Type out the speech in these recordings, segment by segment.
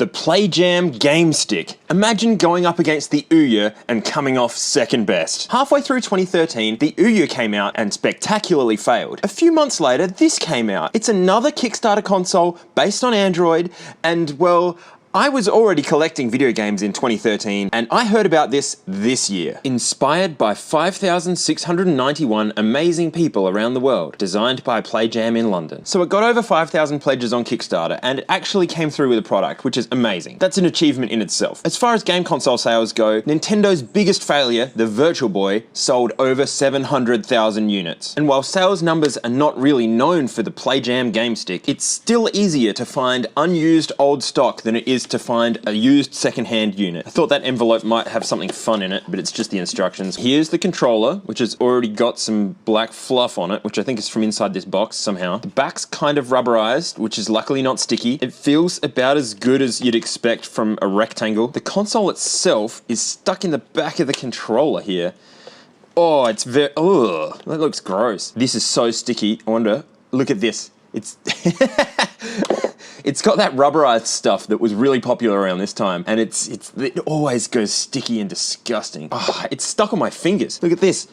The PLAYJAM GameStick. Imagine going up against the Ouya and coming off second best. Halfway through 2013, the Ouya came out and spectacularly failed. A few months later, this came out. It's another Kickstarter console based on Android, and well, I was already collecting video games in 2013, and I heard about this year. Inspired by 5,691 amazing people around the world, designed by PLAYJAM in London. So it got over 5,000 pledges on Kickstarter, and it actually came through with a product, which is amazing. That's an achievement in itself. As far as game console sales go, Nintendo's biggest failure, the Virtual Boy, sold over 700,000 units. And while sales numbers are not really known for the PLAYJAM GameStick, it's still easier to find unused old stock than it is to find a used second-hand unit. I thought that envelope might have something fun in it, but it's just the instructions. Here's the controller, which has already got some black fluff on it, which I think is from inside this box somehow. The back's kind of rubberized, which is luckily not sticky. It feels about as good as you'd expect from a rectangle. The console itself is stuck in the back of the controller here. Oh, it's very, ugh, that looks gross. This is so sticky. I wonder, look at this. It's it's got that rubberized stuff that was really popular around this time, and it always goes sticky and disgusting. Oh, it's stuck on my fingers. Look at this.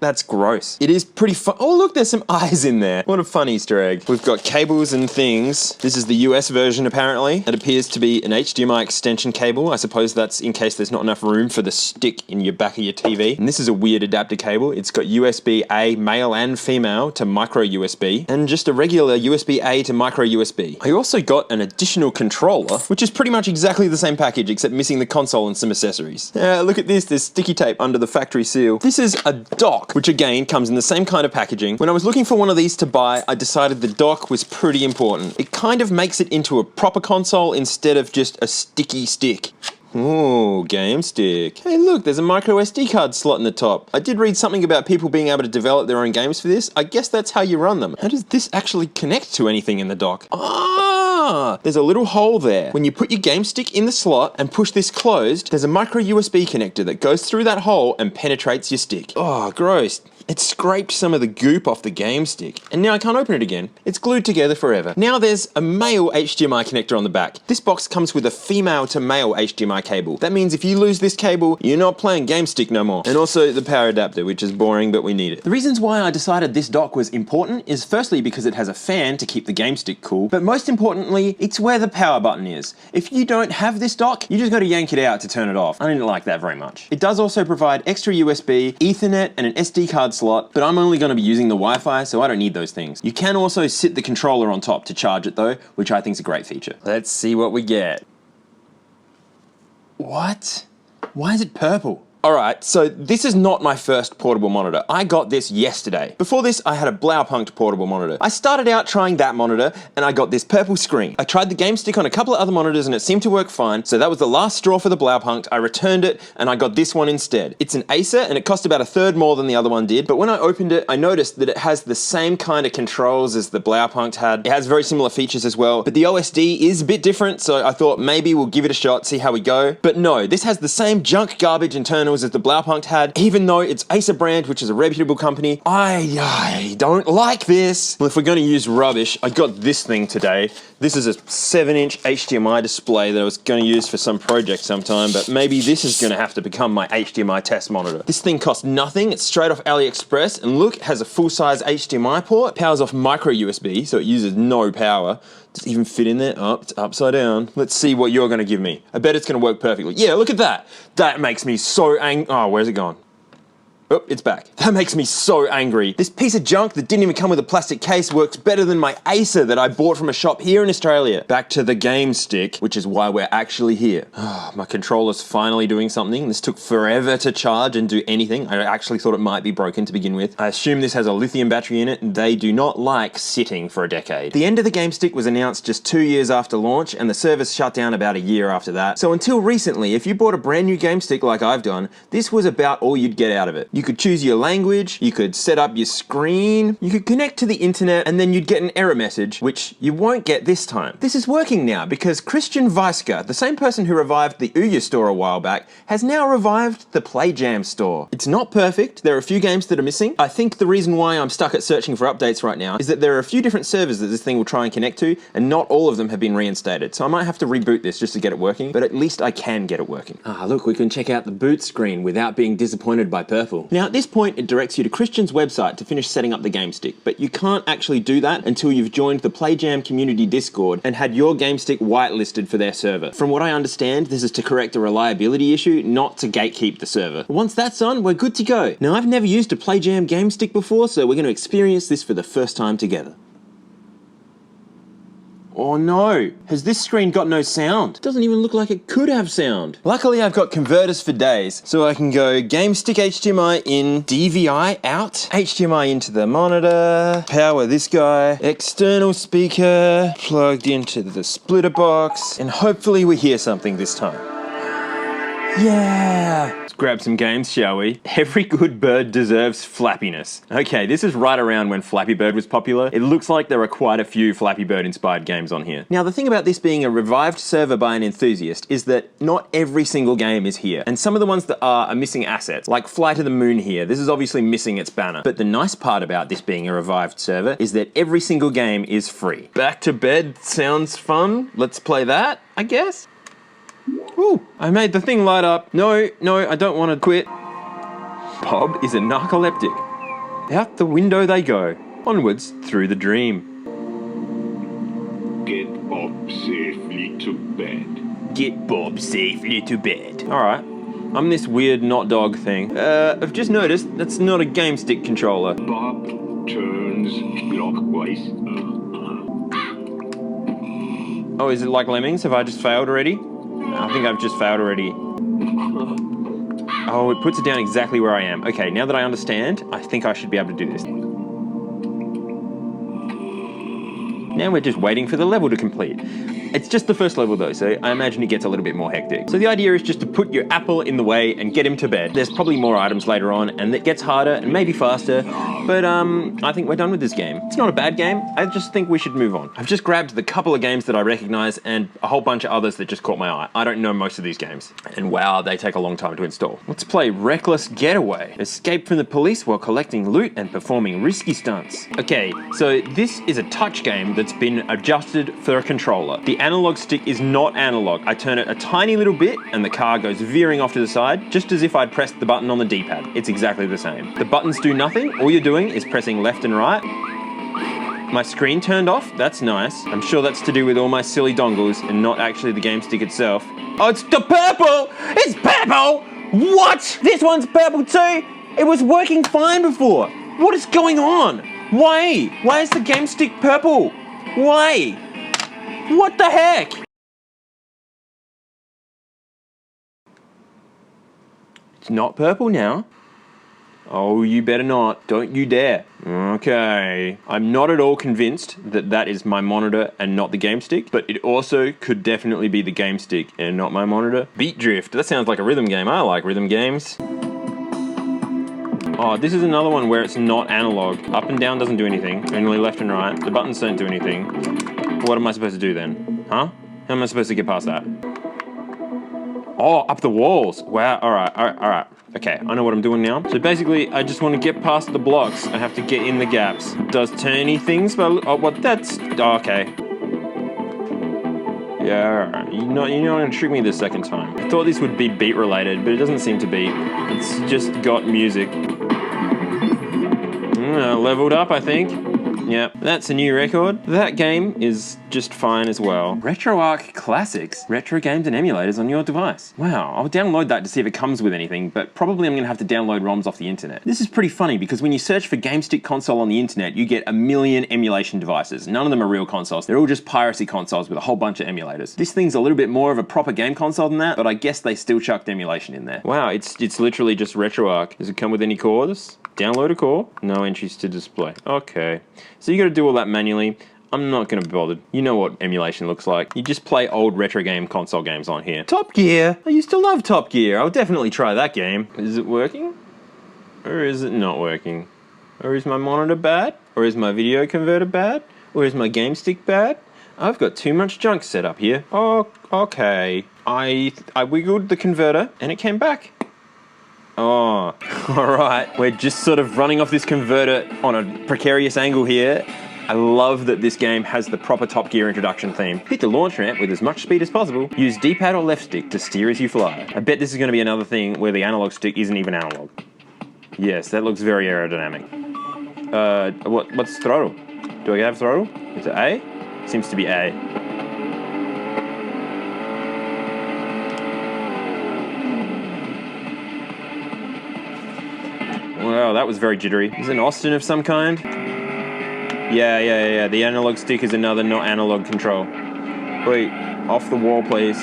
That's gross. It is pretty fun. Oh look, there's some eyes in there. What a fun Easter egg. We've got cables and things. This is the US version apparently. It appears to be an HDMI extension cable. I suppose that's in case there's not enough room for the stick in your back of your TV. And this is a weird adapter cable. It's got USB-A male and female to micro USB, and just a regular USB-A to micro USB. I also got an additional controller, which is pretty much exactly the same package except missing the console and some accessories. Look at this, there's sticky tape under the factory seal. This is a dock, which again comes in the same kind of packaging. When I was looking for one of these to buy, I decided the dock was pretty important. It kind of makes it into a proper console instead of just a sticky stick. Ooh, GameStick. Hey look, there's a micro SD card slot in the top. I did read something about people being able to develop their own games for this. I guess that's how you run them. How does this actually connect to anything in the dock? There's a little hole there. When you put your GameStick in the slot and push this closed, there's a micro USB connector that goes through that hole and penetrates your stick. Oh, gross. It scraped some of the goop off the GameStick, and now I can't open it again. It's glued together forever. Now there's a male HDMI connector on the back. This box comes with a female to male HDMI cable. That means if you lose this cable, you're not playing GameStick no more. And also the power adapter, which is boring, but we need it. The reasons why I decided this dock was important is firstly because it has a fan to keep the GameStick cool, but most importantly, it's where the power button is. If you don't have this dock, you just gotta yank it out to turn it off. I didn't like that very much. It does also provide extra USB, Ethernet, and an SD card slot, but I'm only going to be using the Wi-Fi, so I don't need those things. You can also sit the controller on top to charge it though, which I think is a great feature. Let's see what we get. What? Why is it purple? Alright, so this is not my first portable monitor. I got this yesterday. Before this, I had a Blaupunkt portable monitor. I started out trying that monitor, and I got this purple screen. I tried the GameStick on a couple of other monitors, and it seemed to work fine, so that was the last straw for the Blaupunkt. I returned it, and I got this one instead. It's an Acer, and it cost about a third more than the other one did, but when I opened it, I noticed that it has the same kind of controls as the Blaupunkt had. It has very similar features as well, but the OSD is a bit different, so I thought maybe we'll give it a shot, see how we go. But no, this has the same junk garbage internals as the Blaupunkt had, even though it's Acer brand, which is a reputable company. I don't like this. Well, if we're going to use rubbish, I got this thing today. This is a 7-inch HDMI display that I was going to use for some project sometime, but maybe this is going to have to become my HDMI test monitor. This thing costs nothing. It's straight off AliExpress, and look, it has a full-size HDMI port. Powers off micro USB, so it uses no power. Does it even fit in there? Oh, it's upside down. Let's see what you're going to give me. I bet it's going to work perfectly. Yeah, look at that. That makes me so angry. Oh, where's it gone? Oh, it's back. That makes me so angry. This piece of junk that didn't even come with a plastic case works better than my Acer that I bought from a shop here in Australia. Back to the GameStick, which is why we're actually here. My controller's finally doing something. This took forever to charge and do anything. I actually thought it might be broken to begin with. I assume this has a lithium battery in it, and they do not like sitting for a decade. The end of the GameStick was announced just 2 years after launch, and the service shut down about a year after that. So until recently, if you bought a brand new GameStick like I've done, this was about all you'd get out of it. You could choose your language, you could set up your screen, you could connect to the internet, and then you'd get an error message, which you won't get this time. This is working now because Christian Weisker, the same person who revived the Ouya store a while back, has now revived the PLAYJAM store. It's not perfect, there are a few games that are missing. I think the reason why I'm stuck at searching for updates right now is that there are a few different servers that this thing will try and connect to, and not all of them have been reinstated. So I might have to reboot this just to get it working, but at least I can get it working. Ah, look, we can check out the boot screen without being disappointed by purple. Now at this point, it directs you to Christian's website to finish setting up the GameStick, but you can't actually do that until you've joined the PLAYJAM community Discord and had your GameStick whitelisted for their server. From what I understand, this is to correct a reliability issue, not to gatekeep the server. Once that's on, we're good to go. Now I've never used a PLAYJAM GameStick before, so we're going to experience this for the first time together. Oh no, has this screen got no sound? It doesn't even look like it could have sound. Luckily I've got converters for days, so I can go GameStick HDMI in, DVI out, HDMI into the monitor, power this guy, external speaker, plugged into the splitter box, and hopefully we hear something this time. Yeah! Let's grab some games, shall we? Every good bird deserves flappiness. Okay, this is right around when Flappy Bird was popular. It looks like there are quite a few Flappy Bird inspired games on here. Now the thing about this being a revived server by an enthusiast is that not every single game is here, and some of the ones that are missing assets, like Fly to the Moon here. This is obviously missing its banner. But the nice part about this being a revived server is that every single game is free. Back to Bed sounds fun. Let's play that, I guess. Ooh, I made the thing light up. No, I don't want to quit. Bob is a narcoleptic. Out the window they go. Onwards through the dream. Get Bob safely to bed. Get Bob safely to bed. Alright, I'm this weird not dog thing. I've just noticed that's not a GameStick controller. Bob turns clockwise. Oh, is it like Lemmings? Have I just failed already? I think I've just failed already. Oh, it puts it down exactly where I am. Okay, now that I understand, I think I should be able to do this. Now we're just waiting for the level to complete. It's just the first level though, so I imagine it gets a little bit more hectic. So the idea is just to put your apple in the way and get him to bed. There's probably more items later on, and it gets harder and maybe faster, but I think we're done with this game. It's not a bad game, I just think we should move on. I've just grabbed the couple of games that I recognize and a whole bunch of others that just caught my eye. I don't know most of these games, and wow, they take a long time to install. Let's play Reckless Getaway. Escape from the police while collecting loot and performing risky stunts. Okay, so this is a touch game that's been adjusted for a controller. The analog stick is not analog. I turn it a tiny little bit and the car goes veering off to the side, just as if I'd pressed the button on the D-pad. It's exactly the same. The buttons do nothing. All you're doing is pressing left and right. My screen turned off. That's nice. I'm sure that's to do with all my silly dongles and not actually the game stick itself. Oh, it's the purple! It's purple! What? This one's purple too? It was working fine before. What is going on? Why? Why is the game stick purple? Why? What the heck? It's not purple now. Oh, you better not. Don't you dare. Okay. I'm not at all convinced that that is my monitor and not the game stick, but it also could definitely be the game stick and not my monitor. Beat Drift. That sounds like a rhythm game. I like rhythm games. Oh, this is another one where it's not analog. Up and down doesn't do anything. Only left and right. The buttons don't do anything. What am I supposed to do then? Huh? How am I supposed to get past that? Oh, up the walls. Wow, all right. Okay, I know what I'm doing now. So basically, I just want to get past the blocks. I have to get in the gaps. It does turny things, but oh, what? That's okay. Yeah, all right. You're not going to trick me this second time. I thought this would be beat related, but it doesn't seem to be. It's just got music. Leveled up, I think. Yep, that's a new record. That game is just fine as well. RetroArch Classics, retro games and emulators on your device. Wow, I'll download that to see if it comes with anything, but probably I'm gonna have to download ROMs off the internet. This is pretty funny because when you search for GameStick console on the internet, you get a million emulation devices. None of them are real consoles. They're all just piracy consoles with a whole bunch of emulators. This thing's a little bit more of a proper game console than that, but I guess they still chucked emulation in there. Wow, it's literally just RetroArch. Does it come with any cores? Download a core, no entries to display. Okay, so you gotta do all that manually. I'm not gonna be bothered. You know what emulation looks like. You just play old retro game console games on here. Top Gear, I used to love Top Gear. I'll definitely try that game. Is it working? Or is it not working? Or is my monitor bad? Or is my video converter bad? Or is my GameStick bad? I've got too much junk set up here. Oh, okay. I wiggled the converter and it came back. Oh, alright. We're just sort of running off this converter on a precarious angle here. I love that this game has the proper Top Gear introduction theme. Hit the launch ramp with as much speed as possible. Use D-pad or left stick to steer as you fly. I bet this is going to be another thing where the analog stick isn't even analog. Yes, that looks very aerodynamic. What's throttle? Do I have throttle? Is it A? Seems to be A. Wow, that was very jittery. Is it an Austin of some kind? Yeah. The analog stick is another not analog control. Wait, off the wall, please.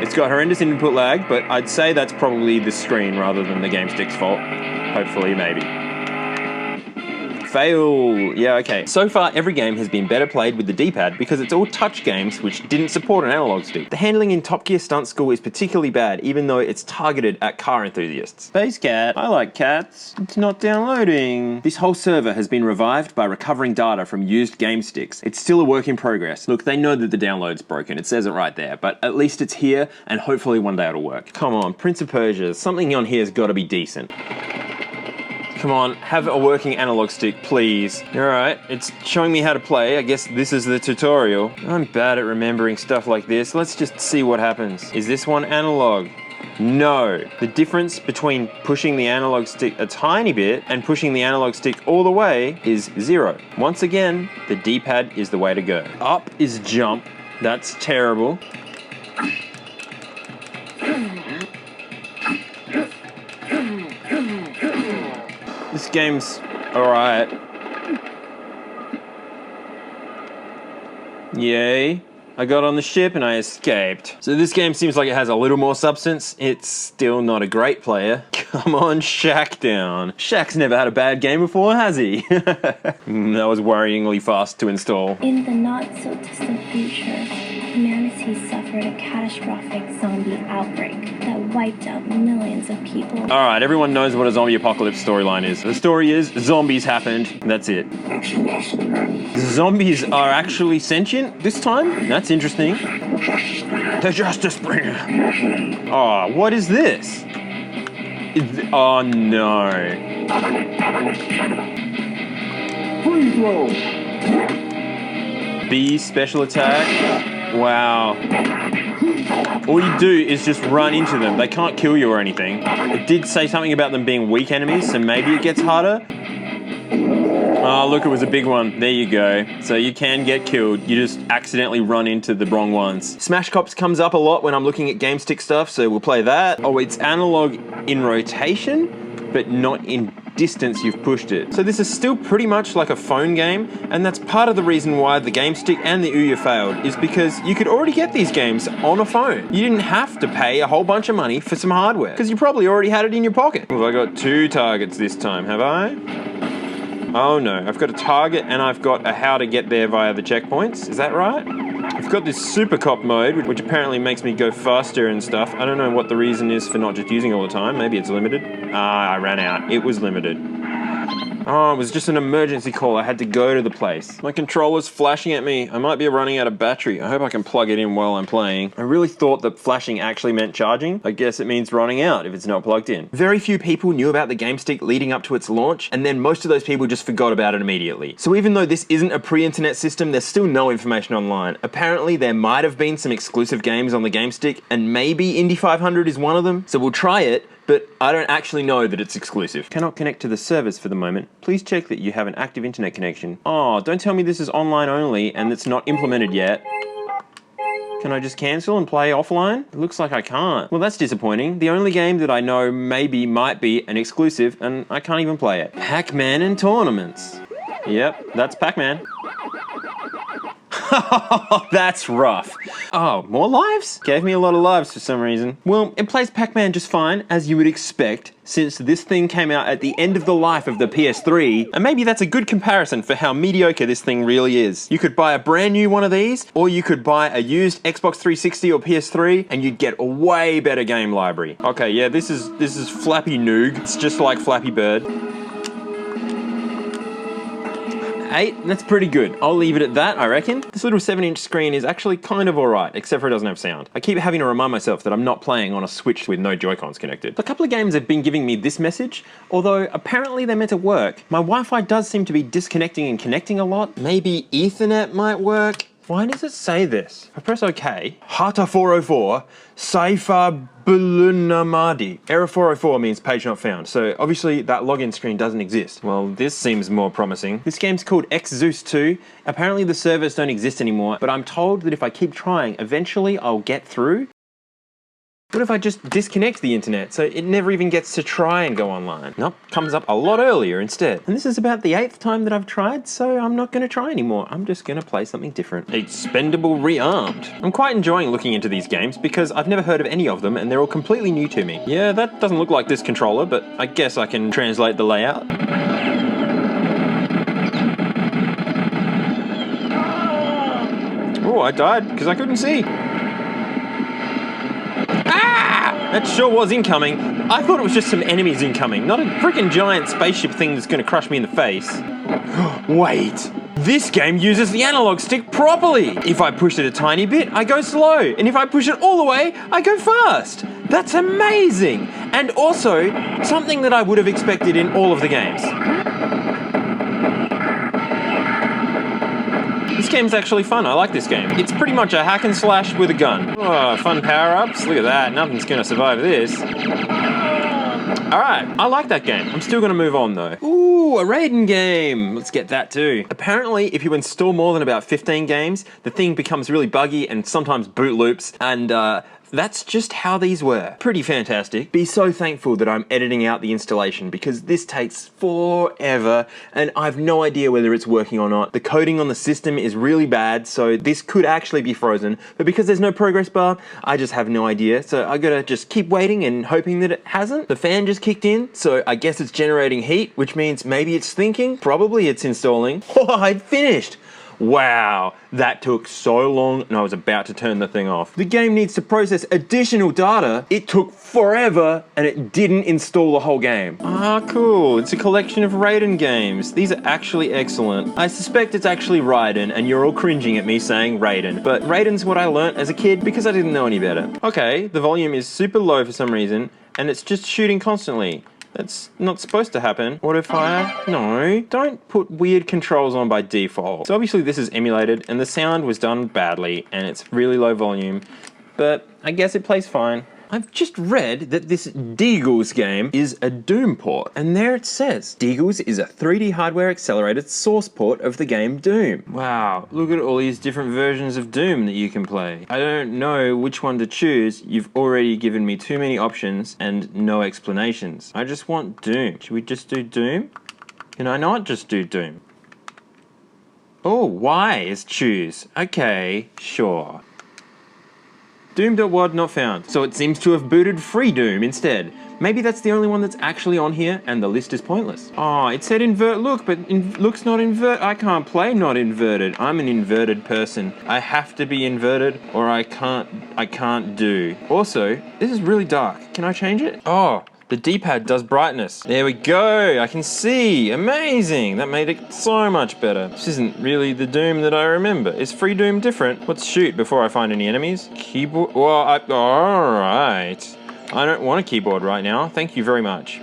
It's got horrendous input lag, but I'd say that's probably the screen rather than the GameStick's fault. Hopefully, maybe. Fail. Yeah, okay. So far, every game has been better played with the D-pad because it's all touch games which didn't support an analog stick. The handling in Top Gear Stunt School is particularly bad, even though it's targeted at car enthusiasts. Space Cat. I like cats. It's not downloading. This whole server has been revived by recovering data from used game sticks. It's still a work in progress. Look, they know that the download's broken. It says it right there, but at least it's here, and hopefully one day it'll work. Come on, Prince of Persia. Something on here's got to be decent. Come on, have a working analog stick, please. Alright, it's showing me how to play. I guess this is the tutorial. I'm bad at remembering stuff like this. Let's just see what happens. Is this one analog? No. The difference between pushing the analog stick a tiny bit and pushing the analog stick all the way is 0. Once again, the D-pad is the way to go. Up is jump. That's terrible. This game's alright. Yay. I got on the ship and I escaped. So this game seems like it has a little more substance. It's still not a great player. Come on, Shaq down. Shaq's never had a bad game before, has he? That was worryingly fast to install. In the not-so-distant future, humanity suffered a catastrophic zombie outbreak that wiped out millions of people. Alright, everyone knows what a zombie apocalypse storyline is. The story is, zombies happened, that's it. Zombies are actually sentient this time? That's interesting. The Justice Bringer. Oh, what is this? Oh no. Free throw. B special attack. Wow. All you do is just run into them. They can't kill you or anything. It did say something about them being weak enemies, so maybe it gets harder. Oh, look, it was a big one. There you go. So you can get killed. You just accidentally run into the wrong ones. Smash Cops comes up a lot when I'm looking at GameStick stuff, so we'll play that. Oh, it's analog in rotation, but not in distance you've pushed it. So this is still pretty much like a phone game, and that's part of the reason why the GameStick and the Ouya failed, is because you could already get these games on a phone. You didn't have to pay a whole bunch of money for some hardware, because you probably already had it in your pocket. Well, I got 2 targets this time, have I? Oh no, I've got a target and I've got a how to get there via the checkpoints. Is that right? I've got this Super Cop mode, which apparently makes me go faster and stuff. I don't know what the reason is for not just using all the time. Maybe it's limited. I ran out. It was limited. Oh, it was just an emergency call. I had to go to the place. My controller's flashing at me. I might be running out of battery. I hope I can plug it in while I'm playing. I really thought that flashing actually meant charging. I guess it means running out if it's not plugged in. Very few people knew about the GameStick leading up to its launch, and then most of those people just forgot about it immediately. So even though this isn't a pre-internet system, there's still no information online. Apparently, there might have been some exclusive games on the GameStick, and maybe Indy 500 is one of them. So we'll try it, but I don't actually know that it's exclusive. Cannot connect to the servers for the moment. Please check that you have an active internet connection. Oh, don't tell me this is online only and it's not implemented yet. Can I just cancel and play offline? It looks like I can't. Well, that's disappointing. The only game that I know maybe might be an exclusive and I can't even play it. Pac-Man and tournaments. Yep, that's Pac-Man. That's rough. Oh, more lives? Gave me a lot of lives for some reason. Well, it plays Pac-Man just fine, as you would expect, since this thing came out at the end of the life of the PS3, and maybe that's a good comparison for how mediocre this thing really is. You could buy a brand new one of these, or you could buy a used Xbox 360 or PS3, and you'd get a way better game library. Okay, yeah, this is Flappy Noog. It's just like Flappy Bird. 8, that's pretty good. I'll leave it at that, I reckon. This little 7-inch screen is actually kind of alright, except for it doesn't have sound. I keep having to remind myself that I'm not playing on a Switch with no Joy-Cons connected. A couple of games have been giving me this message, although apparently they're meant to work. My Wi-Fi does seem to be disconnecting and connecting a lot. Maybe Ethernet might work. Why does it say this? If I press OK, Hata 404, Saifa Bulunamadi. Error 404 means page not found, so obviously that login screen doesn't exist. Well, this seems more promising. This game's called X-Zeus 2. Apparently the servers don't exist anymore, but I'm told that if I keep trying, eventually I'll get through. What if I just disconnect the internet so it never even gets to try and go online? Nope, comes up a lot earlier instead. And this is about the 8th time that I've tried, so I'm not going to try anymore. I'm just going to play something different. Expendable Rearmed. I'm quite enjoying looking into these games because I've never heard of any of them and they're all completely new to me. Yeah, that doesn't look like this controller, but I guess I can translate the layout. Oh, I died because I couldn't see. That sure was incoming. I thought it was just some enemies incoming, not a freaking giant spaceship thing that's gonna crush me in the face. Wait, this game uses the analog stick properly. If I push it a tiny bit, I go slow. And if I push it all the way, I go fast. That's amazing. And also, something that I would have expected in all of the games. This game's actually fun, I like this game. It's pretty much a hack and slash with a gun. Oh, fun power-ups, look at that, nothing's gonna survive this. Alright, I like that game. I'm still gonna move on though. Ooh, a Raiden game! Let's get that too. Apparently, if you install more than about 15 games, the thing becomes really buggy and sometimes boot loops, and that's just how these were. Pretty fantastic. Be so thankful that I'm editing out the installation because this takes forever and I've no idea whether it's working or not. The coding on the system is really bad, so this could actually be frozen, but because there's no progress bar, I just have no idea. So I gotta just keep waiting and hoping that it hasn't. The fan just kicked in, so I guess it's generating heat, which means maybe it's thinking, probably it's installing. Oh, I finished. Wow, that took so long and I was about to turn the thing off. The game needs to process additional data. It took forever and it didn't install the whole game. Ah, cool. It's a collection of Raiden games. These are actually excellent. I suspect it's actually Raiden and you're all cringing at me saying Raiden, but Raiden's what I learnt as a kid because I didn't know any better. Okay, the volume is super low for some reason and it's just shooting constantly. That's not supposed to happen. Auto fire? No. Don't put weird controls on by default. So obviously this is emulated and the sound was done badly and it's really low volume, but I guess it plays fine. I've just read that this Deagles game is a Doom port, and there it says, Deagles is a 3D hardware accelerated source port of the game Doom. Wow, look at all these different versions of Doom that you can play. I don't know which one to choose. You've already given me too many options and no explanations. I just want Doom. Should we just do Doom? Can I not just do Doom? Oh, Y is choose. Okay, sure. Doom.wad not found. So it seems to have booted free Doom instead. Maybe that's the only one that's actually on here and the list is pointless. Oh, it said invert look, but look's not invert. I can't play not inverted. I'm an inverted person. I have to be inverted or I can't do. Also, this is really dark. Can I change it? Oh, the D-pad does brightness. There we go, I can see, amazing. That made it so much better. This isn't really the Doom that I remember. Is free Doom different? Let's shoot before I find any enemies. Keyboard, well, all right. I don't want a keyboard right now, thank you very much.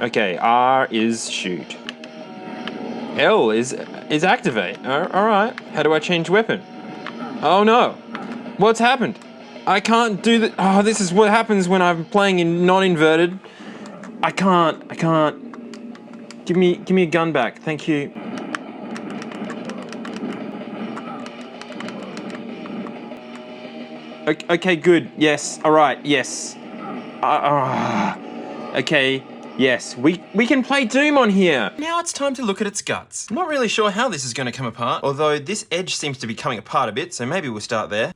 Okay, R is shoot. L is activate, all right. How do I change weapon? Oh no, what's happened? I can't do that. Oh, this is what happens when I'm playing in non-inverted. I can't. Give me a gun back, thank you. Okay, good, yes, all right, yes. Okay, Yes, we can play Doom on here. Now it's time to look at its guts. I'm not really sure how this is going to come apart, although this edge seems to be coming apart a bit, so maybe we'll start there.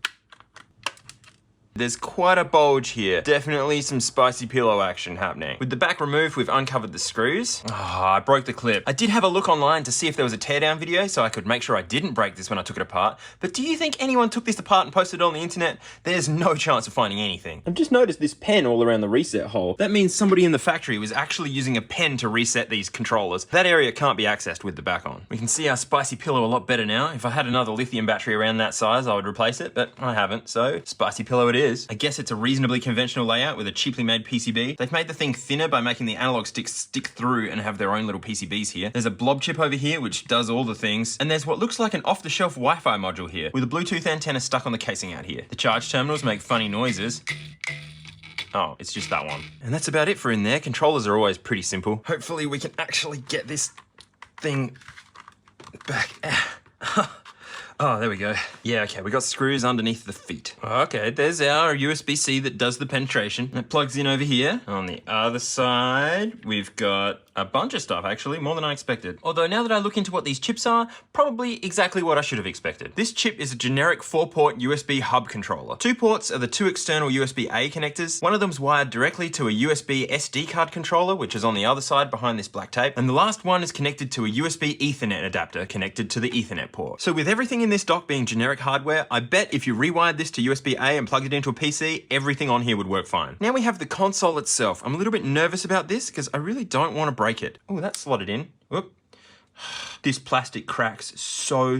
There's quite a bulge here. Definitely some spicy pillow action happening. With the back removed, we've uncovered the screws. I broke the clip. I did have a look online to see if there was a teardown video so I could make sure I didn't break this when I took it apart. But do you think anyone took this apart and posted it on the internet? There's no chance of finding anything. I've just noticed this pen all around the reset hole. That means somebody in the factory was actually using a pen to reset these controllers. That area can't be accessed with the back on. We can see our spicy pillow a lot better now. If I had another lithium battery around that size, I would replace it, but I haven't, so spicy pillow it is. I guess it's a reasonably conventional layout with a cheaply made PCB. They've made the thing thinner by making the analog sticks stick through and have their own little PCBs here. There's a blob chip over here which does all the things. And there's what looks like an off-the-shelf Wi-Fi module here with a Bluetooth antenna stuck on the casing out here. The charge terminals make funny noises. Oh, it's just that one. And that's about it for in there. Controllers are always pretty simple. Hopefully we can actually get this thing back. Oh, there we go. Yeah, okay, we got screws underneath the feet. Okay, there's our USB-C that does the penetration. It plugs in over here. On the other side, we've got a bunch of stuff, actually, more than I expected. Although now that I look into what these chips are, probably exactly what I should have expected. This chip is a generic 4-port USB hub controller. 2 ports are the 2 external USB-A connectors. One of them's wired directly to a USB SD card controller, which is on the other side behind this black tape. And the last one is connected to a USB Ethernet adapter connected to the Ethernet port. So with everything in this dock being generic hardware, I bet if you rewired this to USB-A and plugged it into a PC, everything on here would work fine. Now we have the console itself. I'm a little bit nervous about this because I really don't want to break it. Oh, that's slotted in. Whoop. This plastic cracks so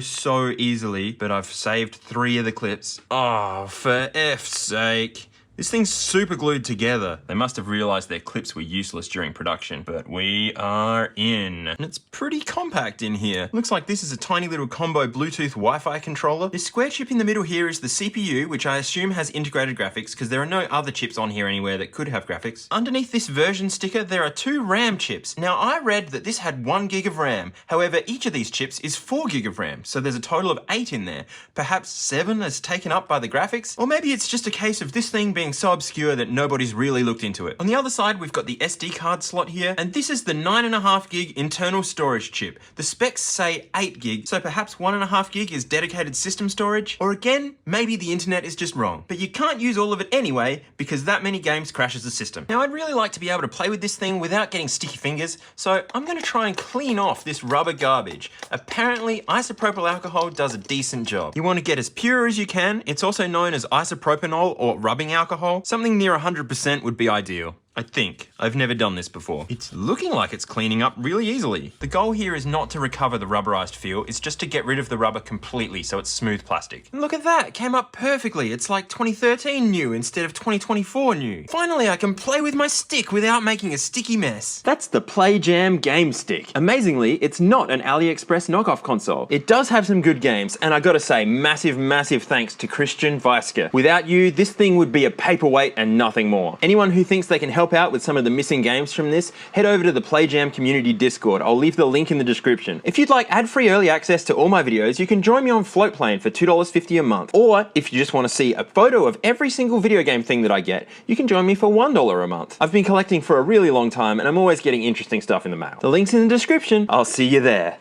easily, but I've saved 3 of the clips. Oh, for F's sake. This thing's super glued together. They must have realized their clips were useless during production, but we are in. And it's pretty compact in here. Looks like this is a tiny little combo Bluetooth Wi-Fi controller. This square chip in the middle here is the CPU, which I assume has integrated graphics because there are no other chips on here anywhere that could have graphics. Underneath this version sticker, there are 2 RAM chips. Now, I read that this had 1 gig of RAM. However, each of these chips is 4 gig of RAM, so there's a total of 8 in there. Perhaps 7 is taken up by the graphics, or maybe it's just a case of this thing being so obscure that nobody's really looked into it. On the other side, we've got the SD card slot here, and this is the 9.5 gig internal storage chip. The specs say 8 gig, so perhaps 1.5 gig is dedicated system storage, or again, maybe the internet is just wrong. But you can't use all of it anyway, because that many games crashes the system. Now, I'd really like to be able to play with this thing without getting sticky fingers, so I'm going to try and clean off this rubber garbage. Apparently, isopropyl alcohol does a decent job. You want to get as pure as you can. It's also known as isopropanol or rubbing alcohol. Something near 100% would be ideal. I think. I've never done this before. It's looking like it's cleaning up really easily. The goal here is not to recover the rubberized feel, it's just to get rid of the rubber completely so it's smooth plastic. And look at that, it came up perfectly. It's like 2013 new instead of 2024 new. Finally, I can play with my stick without making a sticky mess. That's the PLAYJAM GameStick. Amazingly, it's not an AliExpress knockoff console. It does have some good games, and I gotta say, massive thanks to Christian Weiske. Without you, this thing would be a paperweight and nothing more. Anyone who thinks they can help out with some of the missing games from this, head over to the PLAYJAM community Discord. I'll leave the link in the description. If you'd like ad-free early access to all my videos, you can join me on Floatplane for $2.50 a month. Or if you just want to see a photo of every single video game thing that I get, you can join me for $1 a month. I've been collecting for a really long time and I'm always getting interesting stuff in the mail. The link's in the description. I'll see you there.